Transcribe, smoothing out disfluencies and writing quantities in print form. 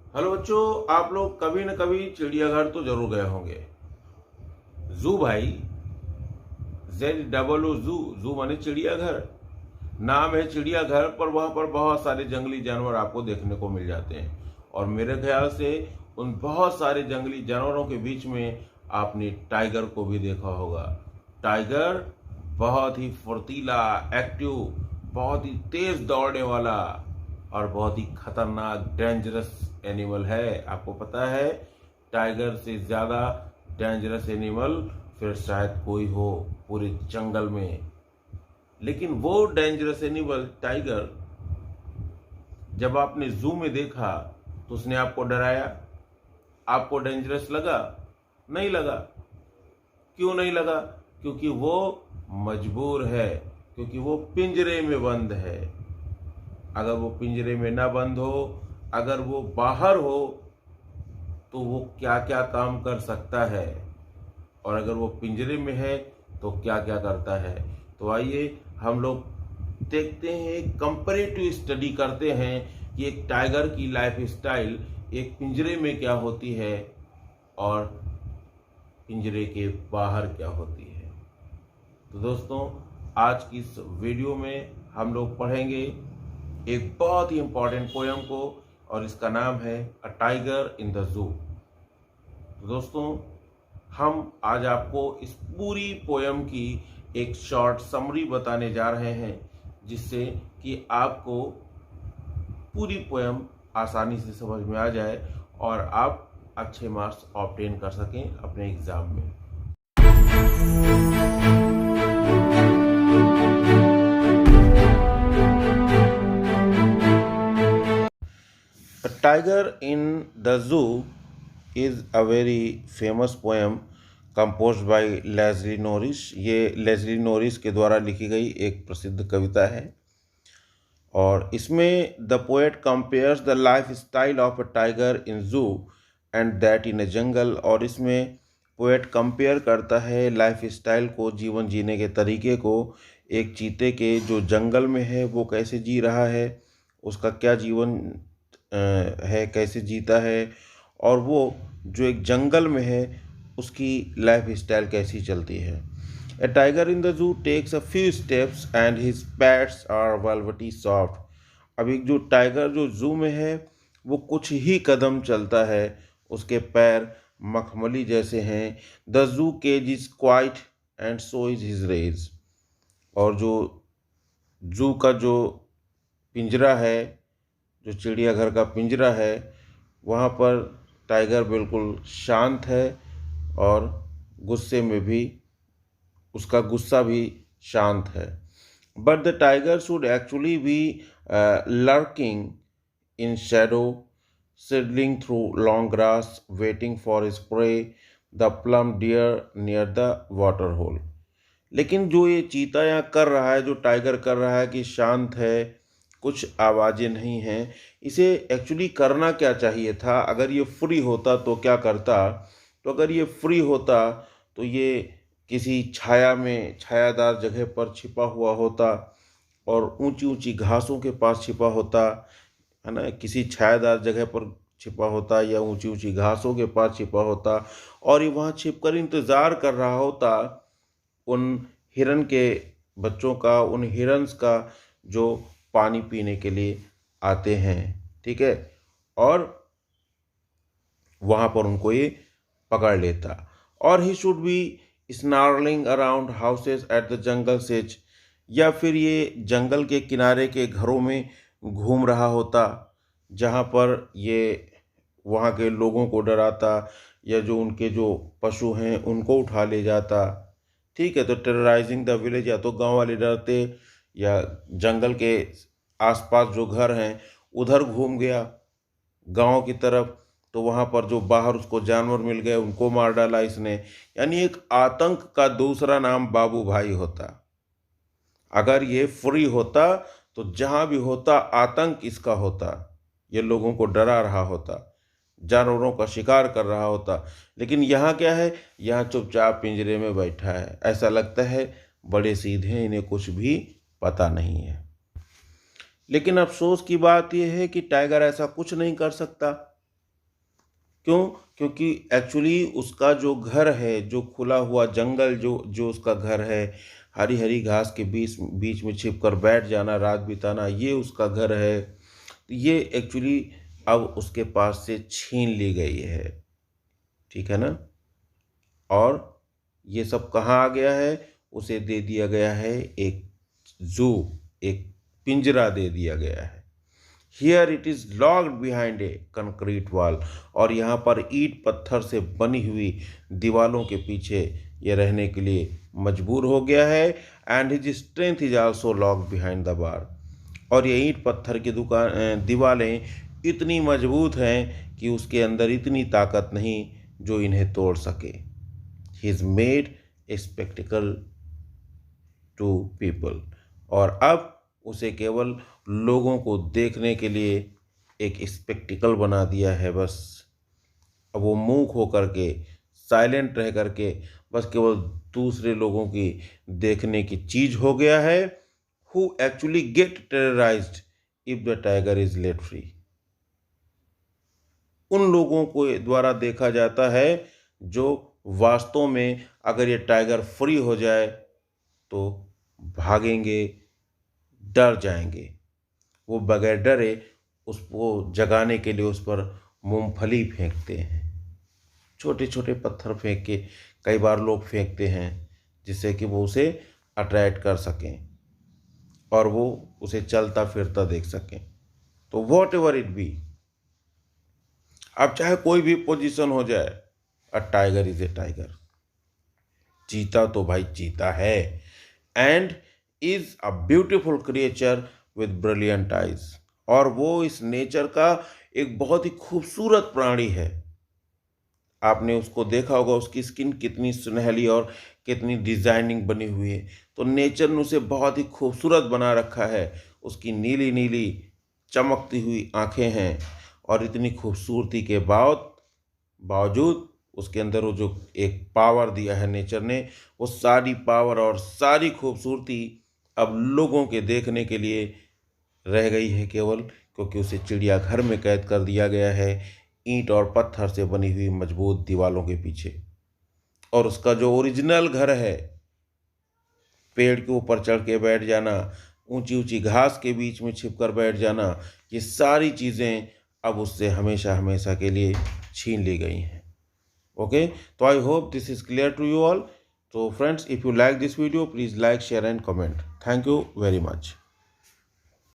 Hello बच्चों, आप लोग कभी न कभी चिड़ियाघर तो जरूर गए होंगे। जू भाई, ZOO जू। जू माने चिड़ियाघर। नाम है चिड़ियाघर, पर वहां पर बहुत सारे जंगली जानवर आपको देखने को मिल जाते हैं। और मेरे ख्याल से उन बहुत सारे जंगली जानवरों के बीच में आपने टाइगर को भी देखा होगा। टाइगर बहुत ही फुर्तीला, एक्टिव, बहुत ही तेज दौड़ने वाला और बहुत ही खतरनाक, डेंजरस एनिमल है। आपको पता है, टाइगर से ज्यादा डेंजरस एनिमल फिर शायद कोई हो पूरे जंगल में। लेकिन वो डेंजरस एनिमल टाइगर जब आपने जू में देखा तो उसने आपको डराया? आपको डेंजरस लगा? नहीं लगा। क्यों नहीं लगा? क्योंकि वो मजबूर है, क्योंकि वो पिंजरे में बंद है। अगर वो पिंजरे में ना बंद हो, अगर वो बाहर हो, तो वो क्या क्या काम कर सकता है, और अगर वो पिंजरे में है तो क्या क्या करता है। तो आइए हम लोग देखते हैं, कंपैरेटिव स्टडी करते हैं कि एक टाइगर की लाइफ स्टाइल एक पिंजरे में क्या होती है और पिंजरे के बाहर क्या होती है। तो दोस्तों, आज की इस वीडियो में हम लोग पढ़ेंगे एक बहुत ही इंपॉर्टेंट पोयम को, और इसका नाम है a tiger in the zoo. तो दोस्तों, हम आज आपको इस पूरी पोयम की एक शॉर्ट समरी बताने जा रहे हैं, जिससे कि आपको पूरी पोयम आसानी से समझ में आ जाए और आप अच्छे मार्क्स ऑब्टेन कर सकें अपने एग्जाम में। A Tiger in the Zoo is a very famous poem composed by Leslie Norris. ये लेस्ली नोरिस के द्वारा लिखी गई एक प्रसिद्ध कविता है, और इसमें the poet compares the life style of a tiger in जू एंड दैट इन अ जंगल। और इसमें पोएट कंपेयर करता है लाइफ स्टाइल को, जीवन जीने के तरीके को, एक चीते के जो जंगल में है वो कैसे जी रहा है, उसका क्या जीवन है, कैसे जीता है, और वो जो एक जंगल में है उसकी लाइफ स्टाइल कैसी चलती है। A tiger in the zoo takes a few steps and his pads are velvety soft। अब एक जो टाइगर जो जू में है वो कुछ ही कदम चलता है, उसके पैर मखमली जैसे हैं। The zoo cage is quiet and so is his rage. और जो जू का जो पिंजरा है, जो चिड़ियाघर का पिंजरा है, वहाँ पर टाइगर बिल्कुल शांत है, और गुस्से में भी उसका गुस्सा भी शांत है। But the tiger should actually be lurking in shadow, sidling through long grass, waiting for his prey, the plum deer near the water hole. लेकिन जो ये चीता यहाँ कर रहा है, जो टाइगर कर रहा है कि शांत है, कुछ आवाज़ें नहीं हैं, इसे एक्चुअली करना क्या चाहिए था? अगर ये फ्री होता तो क्या करता? तो अगर ये फ्री होता तो ये किसी छाया में, छायादार जगह पर छिपा हुआ होता, और ऊंची ऊंची घासों के पास छिपा होता, है ना, किसी छायादार जगह पर छिपा होता या ऊंची ऊंची घासों के पास छिपा होता, और ये वहाँ छिपकर इंतज़ार कर रहा होता उन हिरन के बच्चों का, उन हिरन्स का जो पानी पीने के लिए आते हैं। ठीक है, और वहाँ पर उनको ये पकड़ लेता। और he should be snarling around houses at the jungle says, या फिर ये जंगल के किनारे के घरों में घूम रहा होता, जहाँ पर ये वहाँ के लोगों को डराता, या जो उनके जो पशु हैं उनको उठा ले जाता। ठीक है, तो टेरराइजिंग द विलेज, या तो गांव वाले डरते, या जंगल के आसपास जो घर हैं उधर घूम गया गांव की तरफ, तो वहाँ पर जो बाहर उसको जानवर मिल गए उनको मार डाला इसने। यानी एक आतंक का दूसरा नाम बाबू भाई होता। अगर ये फ्री होता तो जहाँ भी होता आतंक इसका होता, ये लोगों को डरा रहा होता, जानवरों का शिकार कर रहा होता। लेकिन यहाँ क्या है, यहाँ चुपचाप पिंजरे में बैठा है, ऐसा लगता है बड़े सीधे हैं, इन्हें कुछ भी पता नहीं है। लेकिन अफसोस की बात यह है कि टाइगर ऐसा कुछ नहीं कर सकता। क्यों? क्योंकि एक्चुअली उसका जो घर है, जो खुला हुआ जंगल जो जो उसका घर है, हरी हरी घास के बीच बीच में छिप कर बैठ जाना, रात बिताना, ये उसका घर है। तो ये एक्चुअली अब उसके पास से छीन ली गई है, ठीक है ना? और ये सब कहाँ आ गया है? उसे दे दिया गया है एक जू, एक पिंजरा दे दिया गया है। Here it is locked behind a concrete wall, और यहाँ पर ईंट पत्थर से बनी हुई दीवालों के पीछे ये रहने के लिए मजबूर हो गया है। And his strength is also locked behind the bar, और ये ईंट पत्थर की दीवारें इतनी मजबूत हैं कि उसके अंदर इतनी ताकत नहीं जो इन्हें तोड़ सके। He is made a spectacle to people, और अब उसे केवल लोगों को देखने के लिए एक स्पेक्टिकल बना दिया है बस। अब वो मूक होकर के, साइलेंट रह करके, बस केवल दूसरे लोगों की देखने की चीज हो गया है। Who actually get terrorized if the tiger is let free, उन लोगों को द्वारा देखा जाता है जो वास्तव में अगर ये टाइगर फ्री हो जाए तो भागेंगे, डर जाएंगे। वो बगैर डरे उसको जगाने के लिए उस पर मूंगफली फेंकते हैं, छोटे छोटे पत्थर फेंक के कई बार लोग फेंकते हैं, जिससे कि वो उसे अट्रैक्ट कर सकें और वो उसे चलता फिरता देख सकें। तो वॉट एवर इट बी, अब चाहे कोई भी पोजीशन हो जाए, a tiger is a tiger. चीता तो भाई चीता है, and is a beautiful creature with brilliant eyes, और वो इस नेचर का एक बहुत ही खूबसूरत प्राणी है। आपने उसको देखा होगा, उसकी स्किन कितनी सुनहली और कितनी डिजाइनिंग बनी हुई है। तो नेचर ने उसे बहुत ही खूबसूरत बना रखा है। उसकी नीली नीली चमकती हुई आंखें हैं, और इतनी खूबसूरती के बावजूद उसके अंदर वो जो एक पावर दिया है नेचर ने, वो सारी पावर और सारी खूबसूरती अब लोगों के देखने के लिए रह गई है केवल, क्योंकि उसे चिड़ियाघर में कैद कर दिया गया है, ईंट और पत्थर से बनी हुई मजबूत दीवालों के पीछे। और उसका जो ओरिजिनल घर है, पेड़ के ऊपर चढ़ के बैठ जाना, ऊंची ऊंची घास के बीच में छिपकर बैठ जाना, ये सारी चीज़ें अब उससे हमेशा हमेशा के लिए छीन ली गई हैं। ओके, तो I hope this is clear to you all. तो friends, if you like this video, please like, share and comment. Thank you very much.